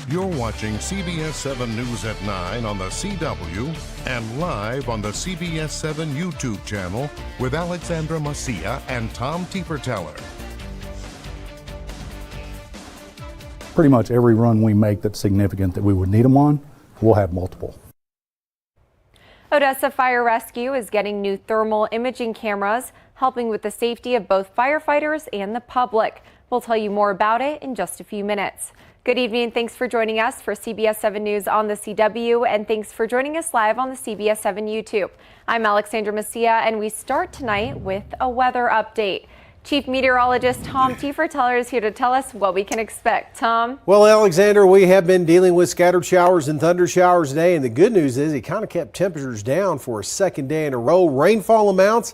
You're watching CBS7 News at 9 on the CW and live on the CBS7 YouTube channel with Alexandra, Macia, and Tom Tieferteller. Pretty much every run we make that's significant that we would need them on, we'll have multiple. Odessa Fire Rescue is getting new thermal imaging cameras, helping with the safety of both firefighters and the public. We'll tell you more about it in just a few minutes. Good evening. Thanks for joining us for CBS7 News on the CW, and thanks for joining us live on the CBS7 YouTube. I'm Alexandra, Macia, and we start tonight with a weather update. Chief Meteorologist Tom Tieferteller is here to tell us what we can expect. Tom? Well, Alexandra, we have been dealing with scattered showers and thunder showers today, and the good news is it kind of kept temperatures down for a second day in a row. Rainfall amounts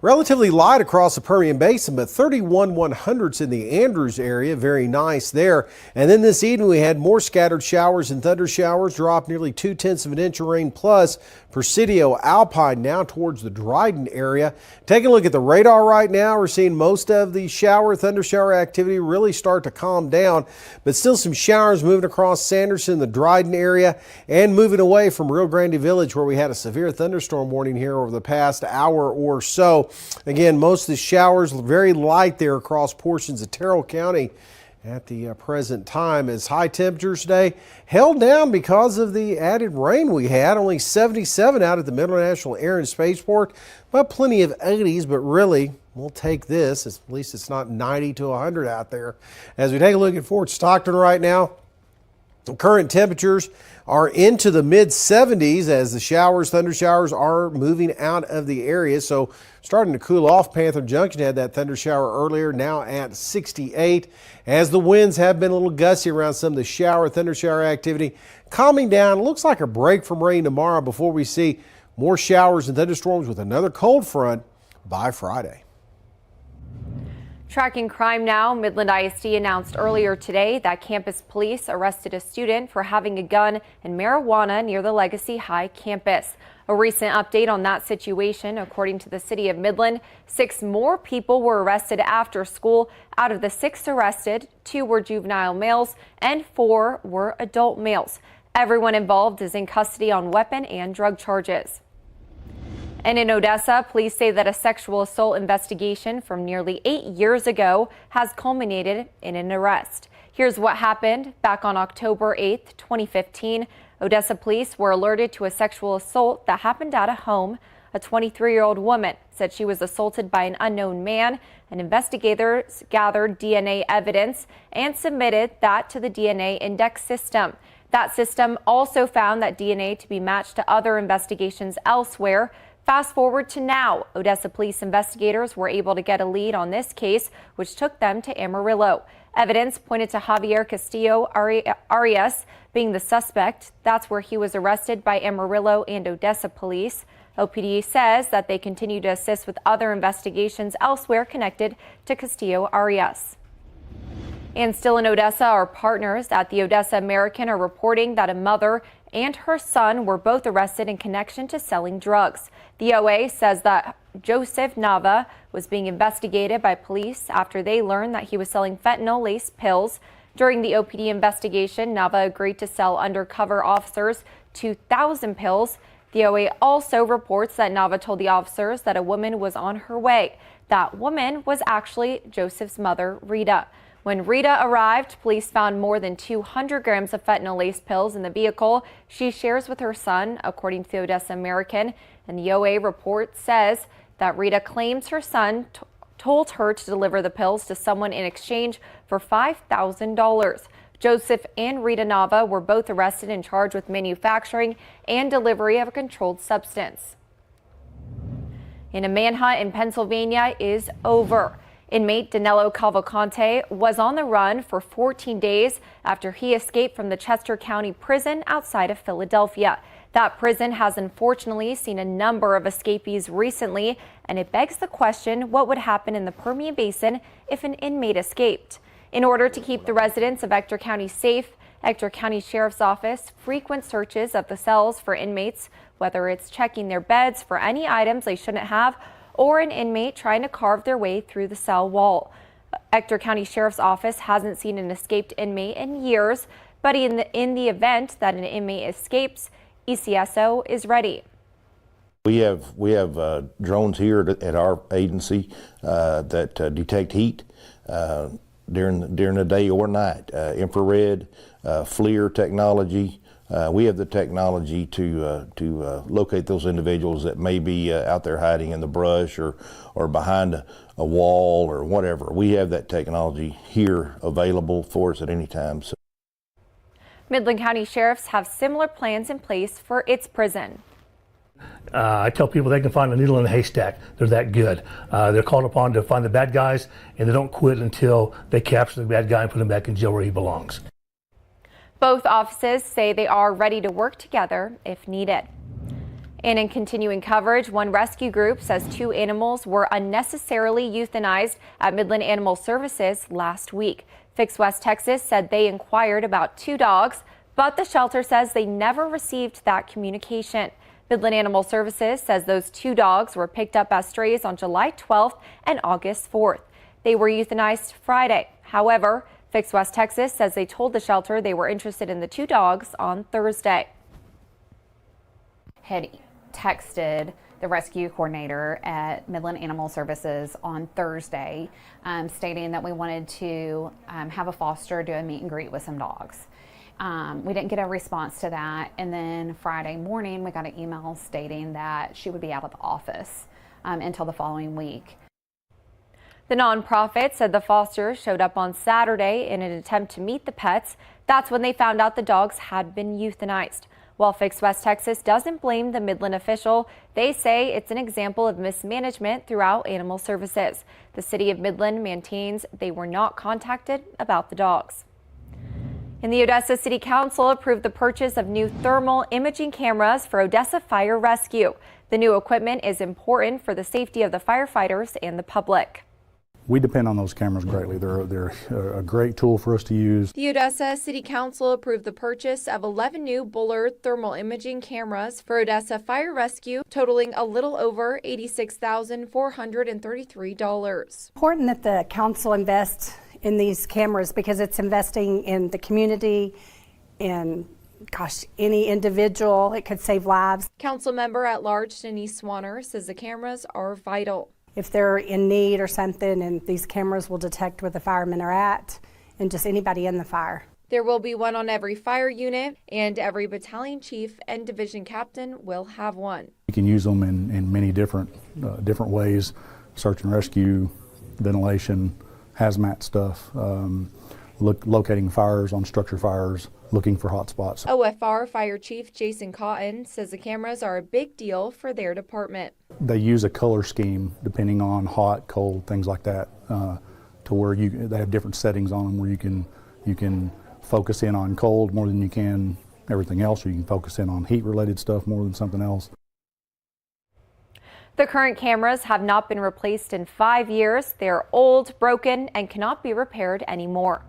relatively light across the Permian Basin, but 31/100ths in the Andrews area. Very nice there. And then this evening we had more scattered showers and thunder showers, dropped nearly 0.2 of an inch of rain plus Presidio, Alpine, now towards the Dryden area. Taking a look at the radar right now, we're seeing most of the thunder shower activity really start to calm down, but still some showers moving across Sanderson, the Dryden area, and moving away from Rio Grande Village, where we had a severe thunderstorm warning here over the past hour or so. Again, most of the showers very light there across portions of Terrell County at the present time, as high temperatures today held down because of the added rain we had. Only 77 out at the Middle National Air and Spaceport, but plenty of 80s, but really we'll take this. At least it's not 90 to 100 out there. As we take a look at Fort Stockton right now, the current temperatures are into the mid-70s as the thunder showers are moving out of the area. So starting to cool off. Panther Junction had that thunder shower earlier, now at 68. As the winds have been a little gusty around some of the thunder shower activity, calming down. It looks like a break from rain tomorrow before we see more showers and thunderstorms with another cold front by Friday. Tracking crime now, Midland ISD announced earlier today that campus police arrested a student for having a gun and marijuana near the Legacy High campus. A recent update on that situation, according to the city of Midland, 6 more people were arrested after school. Out of the 6 arrested, 2 were juvenile males and 4 were adult males. Everyone involved is in custody on weapon and drug charges. And in Odessa, police say that a sexual assault investigation from nearly 8 years ago has culminated in an arrest. Here's what happened back on October 8th, 2015. Odessa police were alerted to a sexual assault that happened at a home. A 23-year-old woman said she was assaulted by an unknown man, and investigators gathered DNA evidence and submitted that to the DNA index system. That system also found that DNA to be matched to other investigations elsewhere. Fast forward to now, Odessa police investigators were able to get a lead on this case, which took them to Amarillo. Evidence pointed to Javier Castillo Arias being the suspect. That's where he was arrested by Amarillo and Odessa police. OPD says that they continue to assist with other investigations elsewhere connected to Castillo Arias. And still in Odessa, our partners at the Odessa American are reporting that a mother and her son were both arrested in connection to selling drugs. The OA says that Joseph Nava was being investigated by police after they learned that he was selling fentanyl-laced pills. During the OPD investigation, Nava agreed to sell undercover officers 2,000 pills. The OA also reports that Nava told the officers that a woman was on her way. That woman was actually Joseph's mother, Rita. When Rita arrived, police found more than 200 grams of fentanyl-laced pills in the vehicle she shares with her son, according to the Odessa American. And the OA report says that Rita claims her son told her to deliver the pills to someone in exchange for $5,000. Joseph and Rita Nava were both arrested and charged with manufacturing and delivery of a controlled substance. And a manhunt in Pennsylvania is over. Inmate Danilo Cavalcante was on the run for 14 days after he escaped from the Chester County Prison outside of Philadelphia. That prison has unfortunately seen a number of escapees recently, and it begs the question, what would happen in the Permian Basin if an inmate escaped? In order to keep the residents of Ector County safe, Ector County Sheriff's Office frequent searches of the cells for inmates, whether it's checking their beds for any items they shouldn't have, or an inmate trying to carve their way through the cell wall. Ector County Sheriff's Office hasn't seen an escaped inmate in years. But in the event that an inmate escapes, ECSO is ready. We have drones here at our agency that detect heat during the day or night. Infrared, FLIR technology. We have the technology to locate those individuals that may be out there hiding in the brush or behind a wall or whatever. We have that technology here available for us at any time. So. Midland County sheriffs have similar plans in place for its prison. I tell people they can find a needle in a haystack. They're that good. They're called upon to find the bad guys, and they don't quit until they capture the bad guy and put him back in jail where he belongs. Both offices say they are ready to work together if needed. And in continuing coverage, one rescue group says 2 animals were unnecessarily euthanized at Midland Animal Services last week. Fix West Texas said they inquired about 2 dogs, but the shelter says they never received that communication. Midland Animal Services says those 2 dogs were picked up as strays on July 12th and August 4th. They were euthanized Friday. However, Fix West Texas says they told the shelter they were interested in the 2 dogs on Thursday. Had texted the rescue coordinator at Midland Animal Services on Thursday, stating that we wanted to have a foster do a meet and greet with some dogs. We didn't get a response to that, and then Friday morning we got an email stating that she would be out of the office until the following week. The nonprofit said the fosters showed up on Saturday in an attempt to meet the pets. That's when they found out the dogs had been euthanized. While Fix West Texas doesn't blame the Midland official, they say it's an example of mismanagement throughout animal services. The city of Midland maintains they were not contacted about the dogs. And the Odessa City Council approved the purchase of new thermal imaging cameras for Odessa Fire Rescue. The new equipment is important for the safety of the firefighters and the public. We depend on those cameras greatly. They're a great tool for us to use. The Odessa City Council approved the purchase of 11 new Bullard thermal imaging cameras for Odessa Fire Rescue, totaling a little over $86,433. Important that the council invests in these cameras because it's investing in the community, in any individual. It could save lives. Council member at large Denise Swanner says the cameras are vital. If they're in need or something, and these cameras will detect where the firemen are at and just anybody in the fire. There will be one on every fire unit, and every battalion chief and division captain will have one. You can use them in many different ways: search and rescue, ventilation, hazmat stuff, locating fires on structure fires, looking for hot spots. OFR Fire Chief Jason Cotton says the cameras are a big deal for their department. They use a color scheme depending on hot, cold, things like that, to where they have different settings on them where you can focus in on cold more than you can everything else, or you can focus in on heat-related stuff more than something else. The current cameras have not been replaced in 5 years. They're old, broken, and cannot be repaired anymore.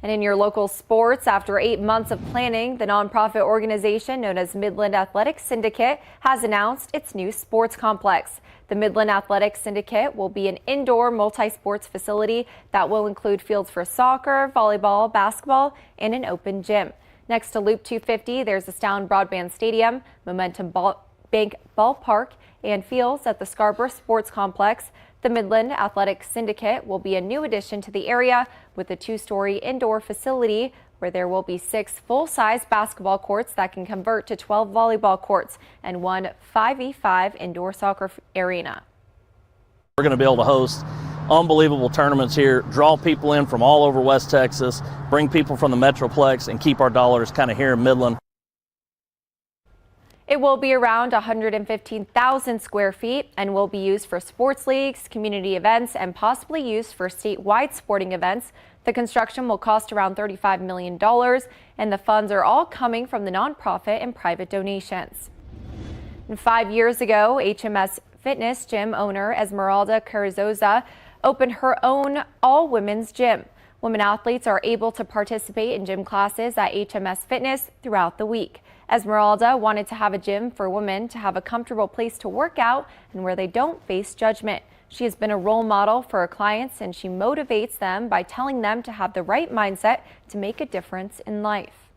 And in your local sports, after 8 months of planning, the nonprofit organization known as Midland Athletic Syndicate has announced its new sports complex. The Midland Athletic Syndicate will be an indoor multi-sports facility that will include fields for soccer, volleyball, basketball, and an open gym. Next to Loop 250, there's a Sound Broadband Stadium, Momentum Bank Ballpark, and fields at the Scarborough Sports Complex. The Midland Athletic Syndicate will be a new addition to the area with a 2-story indoor facility where there will be 6 full-size basketball courts that can convert to 12 volleyball courts and 1 5v5 indoor soccer arena. We're going to be able to host unbelievable tournaments here, draw people in from all over West Texas, bring people from the Metroplex, and keep our dollars kind of here in Midland. It will be around 115,000 square feet and will be used for sports leagues, community events, and possibly used for statewide sporting events. The construction will cost around $35 million, and the funds are all coming from the nonprofit and private donations. And 5 years ago, HMS Fitness gym owner Esmeralda Carrizosa opened her own all-women's gym. Women athletes are able to participate in gym classes at HMS Fitness throughout the week. Esmeralda wanted to have a gym for women to have a comfortable place to work out and where they don't face judgment. She has been a role model for her clients, and she motivates them by telling them to have the right mindset to make a difference in life.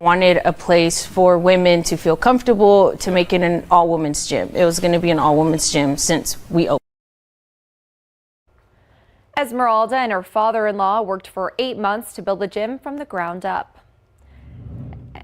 Wanted a place for women to feel comfortable to make it an all-women's gym. It was going to be an all-women's gym since we opened. Esmeralda and her father-in-law worked for 8 months to build the gym from the ground up.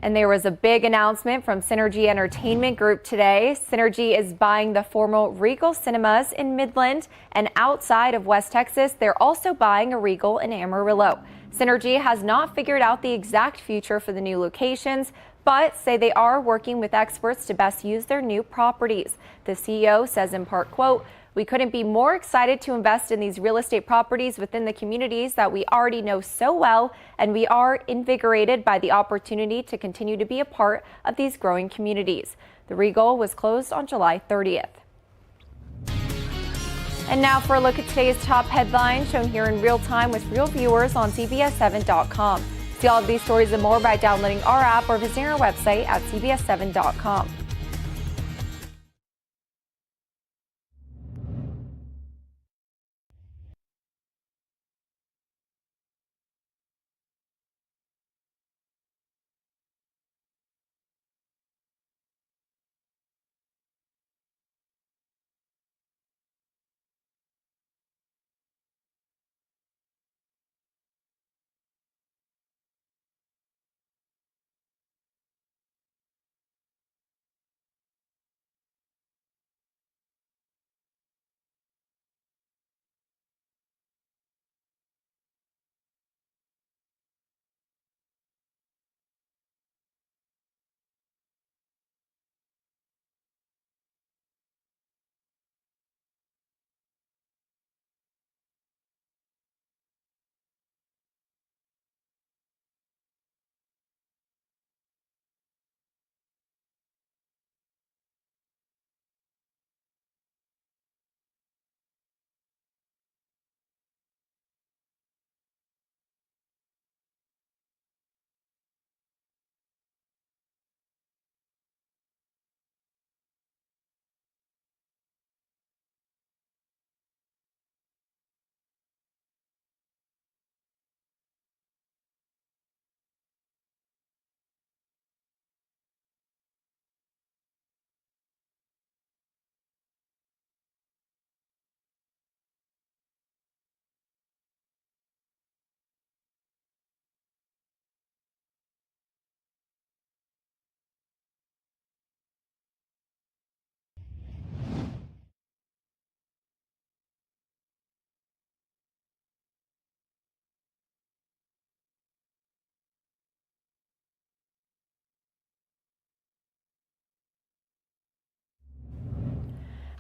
And there was a big announcement from Synergy Entertainment Group today. Synergy is buying the former Regal Cinemas in Midland, and outside of West Texas, they're also buying a Regal in Amarillo. Synergy has not figured out the exact future for the new locations, but say they are working with experts to best use their new properties. The CEO says in part, quote, "We couldn't be more excited to invest in these real estate properties within the communities that we already know so well, and we are invigorated by the opportunity to continue to be a part of these growing communities." The Regal was closed on July 30th. And now for a look at today's top headlines shown here in real time with real viewers on CBS7.com. See all of these stories and more by downloading our app or visiting our website at CBS7.com.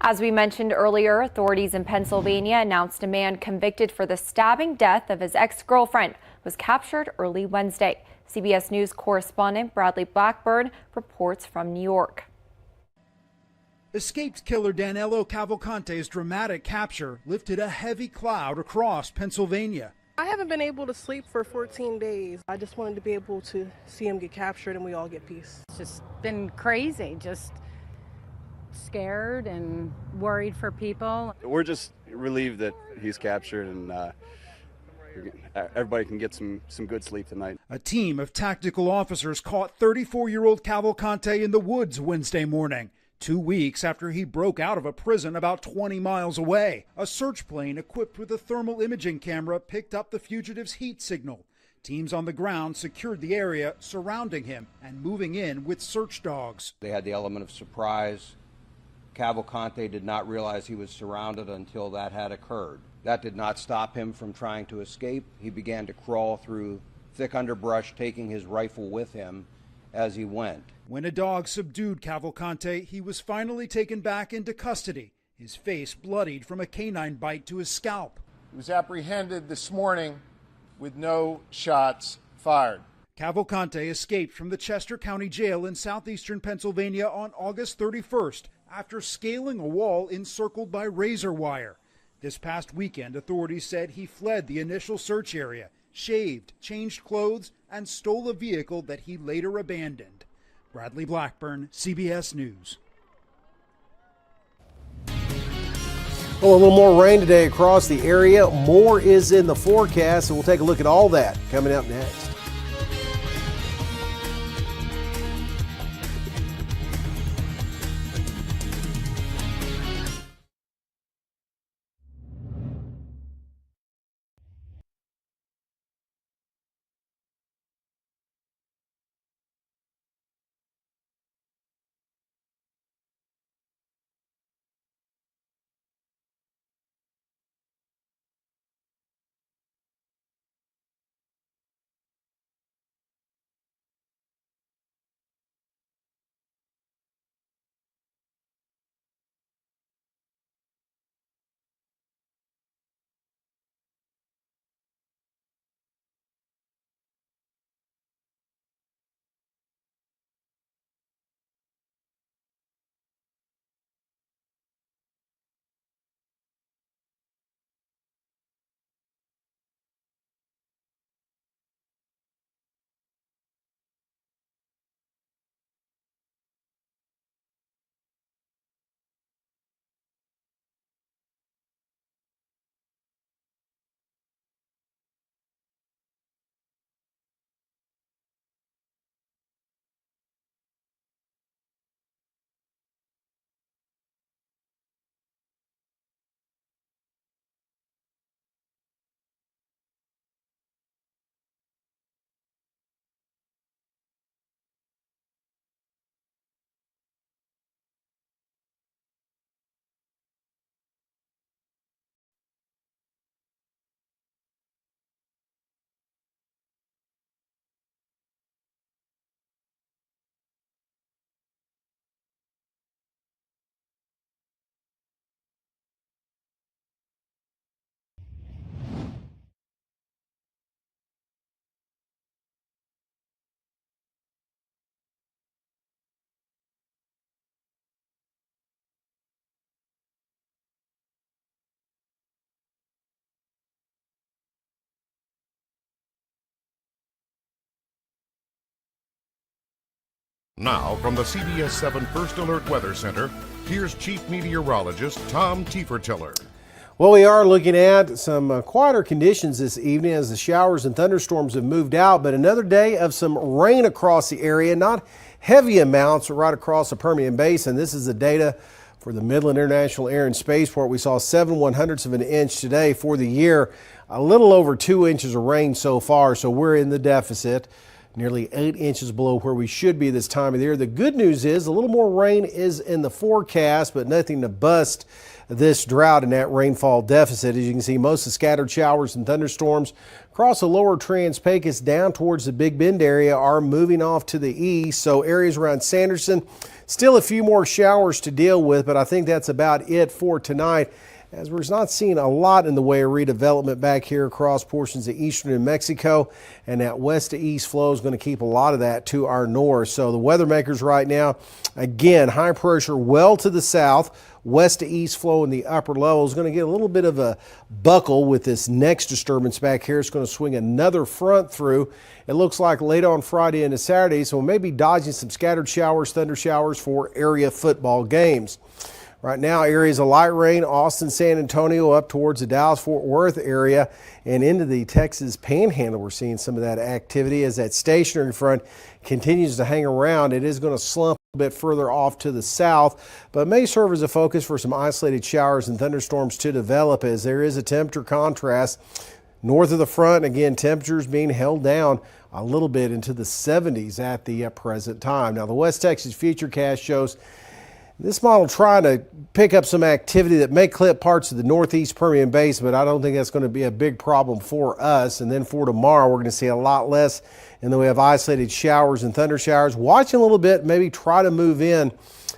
As we mentioned earlier, authorities in Pennsylvania announced a man convicted for the stabbing death of his ex-girlfriend was captured early Wednesday. CBS News correspondent Bradley Blackburn reports from New York. Escaped killer Danilo Cavalcante's dramatic capture lifted a heavy cloud across Pennsylvania. I haven't been able to sleep for 14 days. I just wanted to be able to see him get captured and we all get peace. It's just been crazy, just scared and worried for people. We're just relieved that he's captured and everybody can get some good sleep tonight. A team of tactical officers caught 34-year-old Cavalcante in the woods Wednesday morning, 2 weeks after he broke out of a prison about 20 miles away. A search plane equipped with a thermal imaging camera picked up the fugitive's heat signal. Teams on the ground secured the area surrounding him and moving in with search dogs. They had the element of surprise. Cavalcante did not realize he was surrounded until that had occurred. That did not stop him from trying to escape. He began to crawl through thick underbrush, taking his rifle with him as he went. When a dog subdued Cavalcante, he was finally taken back into custody, his face bloodied from a canine bite to his scalp. He was apprehended this morning with no shots fired. Cavalcante escaped from the Chester County Jail in southeastern Pennsylvania on August 31st after scaling a wall encircled by razor wire. This past weekend, authorities said he fled the initial search area, shaved, changed clothes, and stole a vehicle that he later abandoned. Bradley Blackburn, CBS News. Well, a little more rain today across the area. More is in the forecast, and we'll take a look at all that coming up next. Now, from the CBS7 First Alert Weather Center, here's Chief Meteorologist Tom Tiefertiller. Well, we are looking at some quieter conditions this evening as the showers and thunderstorms have moved out, but another day of some rain across the area, not heavy amounts right across the Permian Basin. This is the data for the Midland International Air and Spaceport. We saw 7/100ths of an inch today for the year, a little over 2 inches of rain so far, so we're in the deficit. Nearly 8 inches below where we should be this time of the year. The good news is a little more rain is in the forecast, but nothing to bust this drought and that rainfall deficit. As you can see, most of the scattered showers and thunderstorms across the lower Trans-Pecos down towards the Big Bend area are moving off to the east. So areas around Sanderson, still a few more showers to deal with, but I think that's about it for tonight, as we're not seeing a lot in the way of redevelopment back here across portions of eastern New Mexico, and that west to east flow is going to keep a lot of that to our north. So the weather makers right now, again, high pressure well to the south, west to east flow in the upper levels. Going to get a little bit of a buckle with this next disturbance back here. It's going to swing another front through. It looks like late on Friday into Saturday, so we may be dodging some scattered showers, thunder showers for area football games. Right now, areas of light rain, Austin, San Antonio, up towards the Dallas-Fort Worth area and into the Texas Panhandle. We're seeing some of that activity as that stationary front continues to hang around. It is going to slump a bit further off to the south, but may serve as a focus for some isolated showers and thunderstorms to develop, as there is a temperature contrast north of the front. Again, temperatures being held down a little bit into the 70s at the present time. Now, the West Texas Futurecast shows this model trying to pick up some activity that may clip parts of the northeast Permian Basin, but I don't think that's going to be a big problem for us. And then for tomorrow, we're going to see a lot less in the way of isolated showers and thunder showers. Watching a little bit, maybe try to move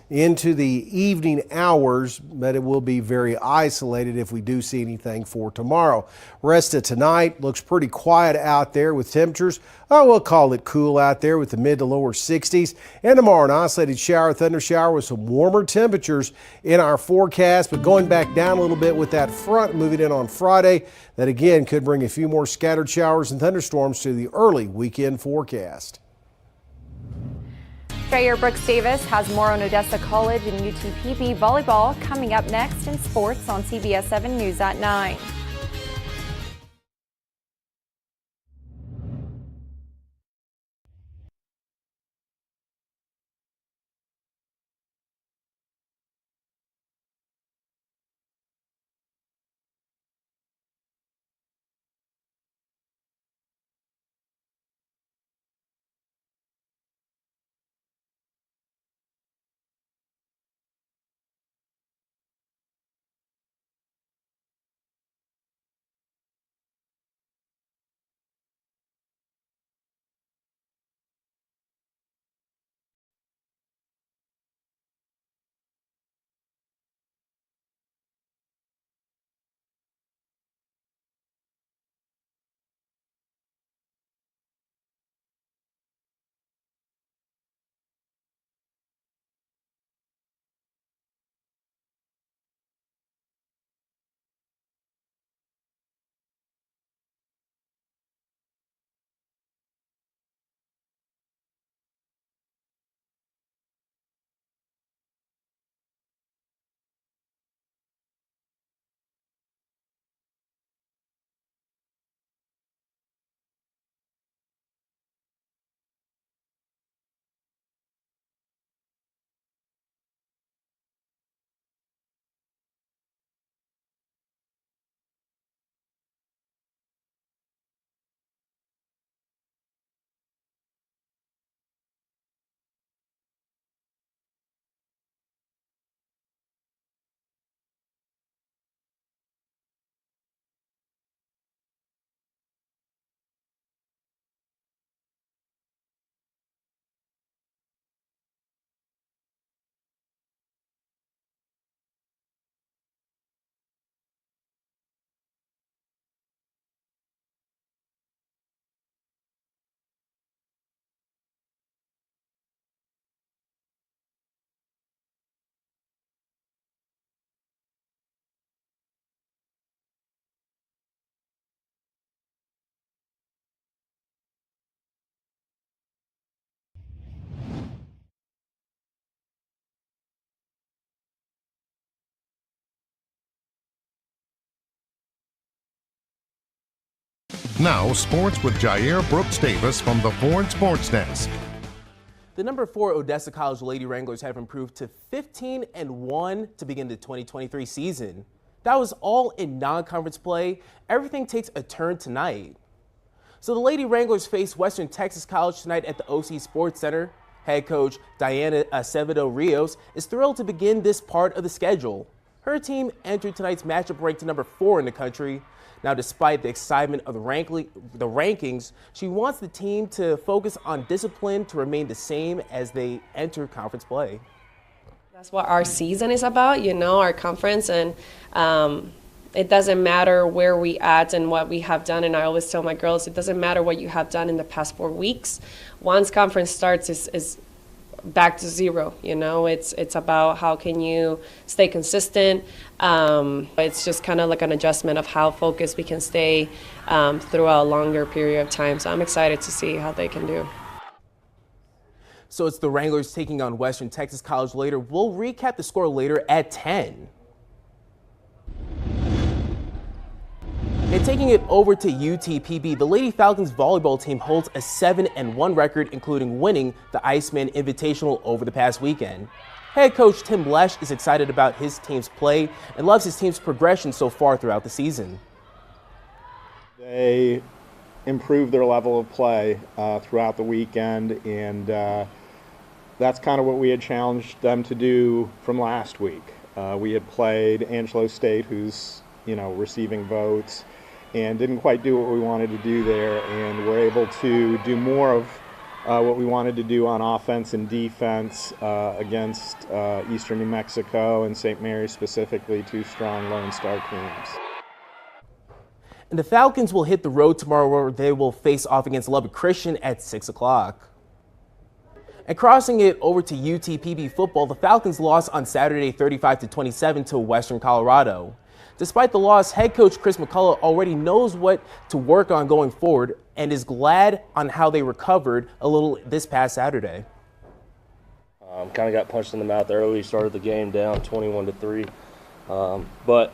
into the evening hours, but it will be very isolated if we do see anything for tomorrow. Rest of tonight looks pretty quiet out there with temperatures. We'll call it cool out there with the mid to lower 60s. And tomorrow, an isolated shower, thunder shower with some warmer temperatures in our forecast, but going back down a little bit with that front moving in on Friday. That again could bring a few more scattered showers and thunderstorms to the early weekend forecast. Jair Brooks Davis has more on Odessa College and UTPB volleyball coming up next in sports on CBS7 News at 9. Now, sports with Jair Brooks Davis from the Ford Sports Desk. The number 4 Odessa College Lady Wranglers have improved to 15-1 to begin the 2023 season. That was all in non-conference play. Everything takes a turn tonight. So the Lady Wranglers face Western Texas College tonight at the OC Sports Center. Head coach Diana Acevedo Rios is thrilled to begin this part of the schedule. Her team entered tonight's matchup ranked number 4 in the country. Now, despite the excitement of the rankings, she wants the team to focus on discipline to remain the same as they enter conference play. That's what our season is about, our conference, and it doesn't matter where we at and what we have done. And I always tell my girls, it doesn't matter what you have done in the past 4 weeks. Once conference starts, is back to zero. It's about how can you stay consistent. It's just kind of like an adjustment of how focused we can stay throughout a longer period of time. So I'm excited to see how they can do. So it's the Wranglers taking on Western Texas College later. We'll recap the score later at 10. And taking it over to UTPB, the Lady Falcons volleyball team holds a 7-1 record, including winning the Iceman Invitational over the past weekend. Head coach Tim Lesh is excited about his team's play and loves his team's progression so far throughout the season. They improved their level of play throughout the weekend, and that's kind of what we had challenged them to do from last week. We had played Angelo State, who's receiving votes, and didn't quite do what we wanted to do there, and we're able to do more of what we wanted to do on offense and defense against Eastern New Mexico and St. Mary's, specifically 2 strong Lone Star teams. And the Falcons will hit the road tomorrow, where they will face off against Lubbock Christian at 6 o'clock. And crossing it over to UTPB football, the Falcons lost on Saturday 35-27 to Western Colorado. Despite the loss, head coach Chris McCullough already knows what to work on going forward and is glad on how they recovered a little this past Saturday. Kind of got punched in the mouth early, started the game down 21-3. But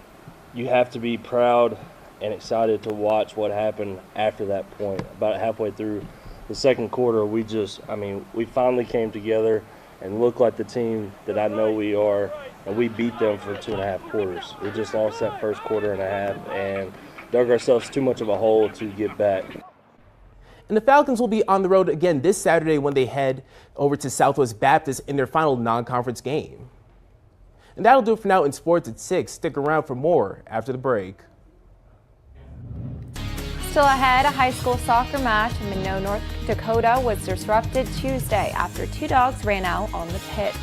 you have to be proud and excited to watch what happened after that point. About halfway through the second quarter, we finally came together and looked like the team that I know we are, and we beat them for 2.5 quarters. We just lost that first quarter and a half and dug ourselves too much of a hole to get back. And the Falcons will be on the road again this Saturday when they head over to Southwest Baptist in their final non-conference game. And that'll do it for now in sports at 6. Stick around for more after the break. Still ahead, a high school soccer match in Minot, North Dakota was disrupted Tuesday after 2 dogs ran out on the pitch.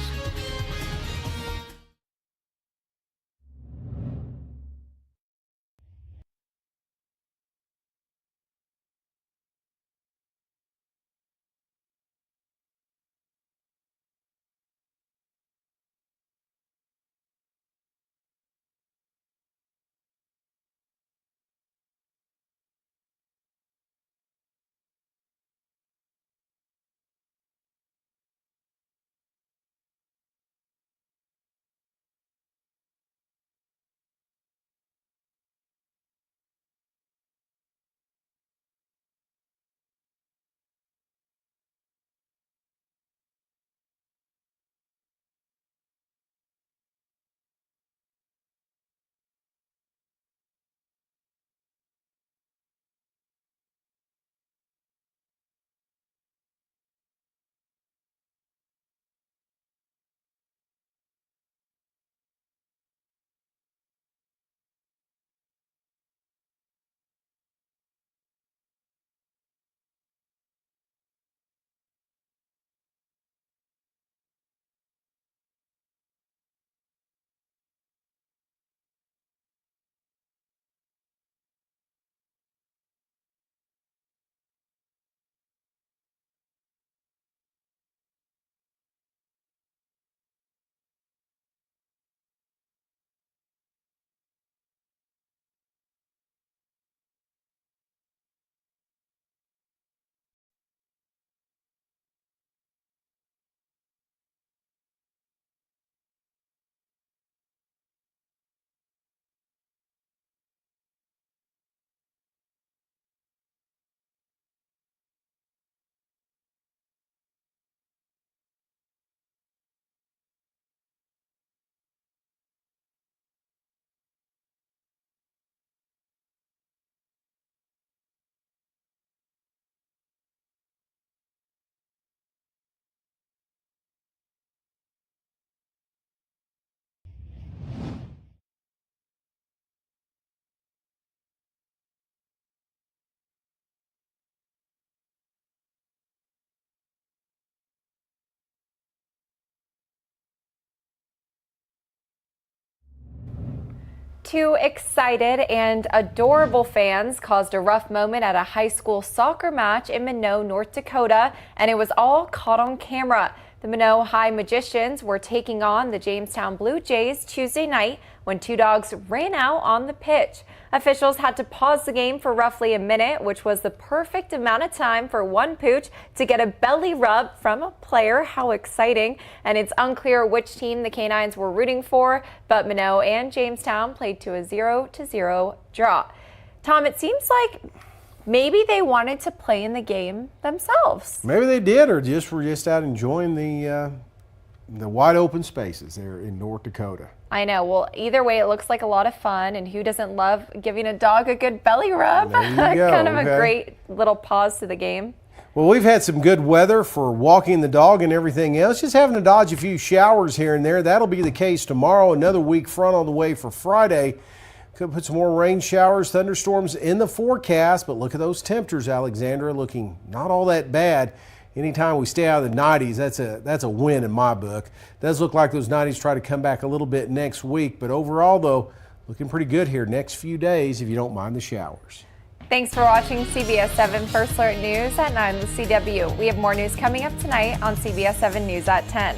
Two excited and adorable fans caused a rough moment at a high school soccer match in Minot, North Dakota, and it was all caught on camera. The Minot High Magicians were taking on the Jamestown Blue Jays Tuesday night when 2 dogs ran out on the pitch. Officials had to pause the game for roughly a minute, which was the perfect amount of time for one pooch to get a belly rub from a player. How exciting. And it's unclear which team the Canines were rooting for, but Minot and Jamestown played to a 0-0 draw. Tom, it seems like maybe they wanted to play in the game themselves. Maybe they did, or were just out enjoying the wide open spaces there in North Dakota. I know. Well, either way, it looks like a lot of fun, and who doesn't love giving a dog a good belly rub? There you go. Kind of a great little pause to the game. Well, we've had some good weather for walking the dog and everything else. Just having to dodge a few showers here and there. That'll be the case tomorrow. Another weak front on the way for Friday. Could put some more rain showers, thunderstorms in the forecast, but look at those temperatures, Alexandra, looking not all that bad. Anytime we stay out of the 90s, that's a win in my book. Does look like those 90s try to come back a little bit next week, but overall, though, looking pretty good here next few days if you don't mind the showers. Thanks for watching CBS7 First Alert News at 9 with CW. We have more news coming up tonight on CBS7 News at 10.